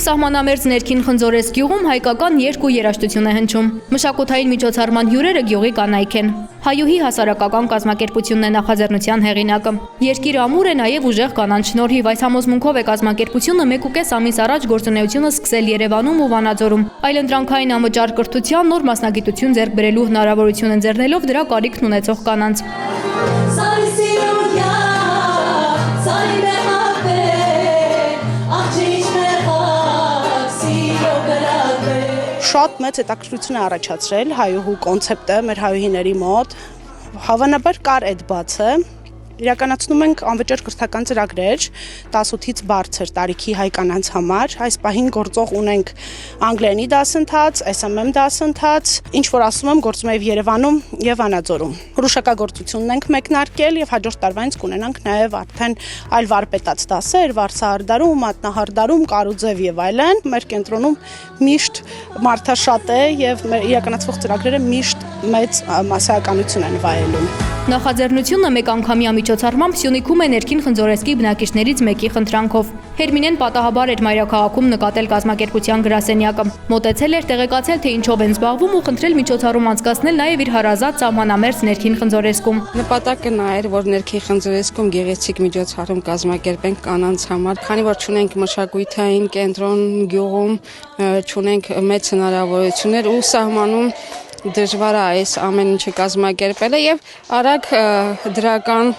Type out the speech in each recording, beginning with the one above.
Սահմանամերձ ներքին Խնձորես գյուղում հայկական երկու երաժշտություն է հնչում։ Մշակութային միջոցառման հյուրերը գյուղի կանայք են։ Հայուհի հասարակական կազմակերպությունն է նախաձեռնության հեղինակը։ Երկիրը ամուր է նաև ուժեղ կանանց շնորհիվ, այս համոզմունքով է կազմակերպությունը 1.5 ամիս առաջ գործունեությունը սկսել Երևանում ու Վանաձորում։ Այլընտրանքային անվճար կրթության նոր մասնագիտություն ձեռք բերելու հնարավորություն ընձեռնելով դրա կարիքն ունեցող կանանց։ Շատ մեծ հետաքրքրություն է առաջացրել հայուհու կոնցեպտը մեր հայուհիների մոտ։ Հավանաբար կար այդ բացը։ Իրականացնում ենք անվճար կրթական ծրագրեր 18-ից բարձր տարիքի հայ կանանց համար։ Այս պահին գործող ունենք անգլերենի դասընթաց, SMM դասընթաց, ինչ որ ասում եմ, գործում է եւ Երևանում եւ Վանաձորում։ Հրուշակագործությունն ենք մեկնարկել եւ հաջորդ տարվանից կունենանք նաեւ արդեն այլ վարպետաց դասեր, վարսահարդարում, մատնահարդարում, կարուձև եւ այլն։ Մեր կենտրոնում միշտ մարդաշատ է եւ մեր իրականացվող ծրագրերը միշտ մեծ մասսայականություն են վայելում։ Նախաձեռնությունը մեկ անգամյա միջոցառմամբ Սյունիքում է ներքին Խնձորեսկի բնակիչներից մեկի խնդրանքով։ Հերմինեն պատահաբար էր մայրաքաղաքում նկատել կազմակերպության գրասենյակը։ Մոտեցել էր տեղեկացել, թե ինչով են զբաղվում ու խնդրել միջոցառում անցկացնել նաև իր հարազատ սահմանամերձ ներքին Խնձորեսկում։ Նպատակը նա էր, որ ներքին Խնձորեսկում գեղեցիկ միջոցառում կազմակերպենք կանանց համար, քանի որ չունենք մշակութային կենտրոն գյուղում, չունենք մեծ հնարավորություններ ու սահմանում դժվար է այս ամեն ինչը կազմակերպելը եւ արագ դրական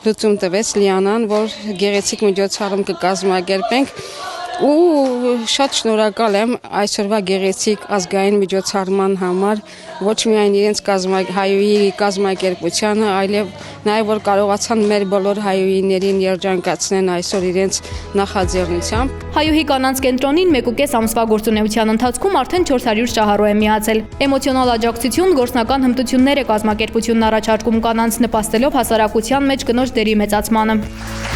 լուծում տվեց Լիանան, որ գեղեցիկ միջոցառում կկազմակերպենք ու շատ շնորհակալ եմ այսօրվա գեղեցիկ ազգային միջոցառման համար ոչ միայն իրենց հայուհի կազմակերպությանը, այլև նաև որ կարողացան մեր բոլոր հայուհիներին երջանկացնեն այսօր իրենց նախաձեռնությամբ։ Հայուհի կանանց կենտրոնին 1.5 ամսվա գործունեության ընթացքում արդեն 400 շահառու է միացել։ Էմոցիոնալ աջակցություն, գործնական հմտություններ է կազմակերպությունն առաջարկում կանանց, նպաստելով հասարակության մեջ կնոջ դերի մեծացմանը։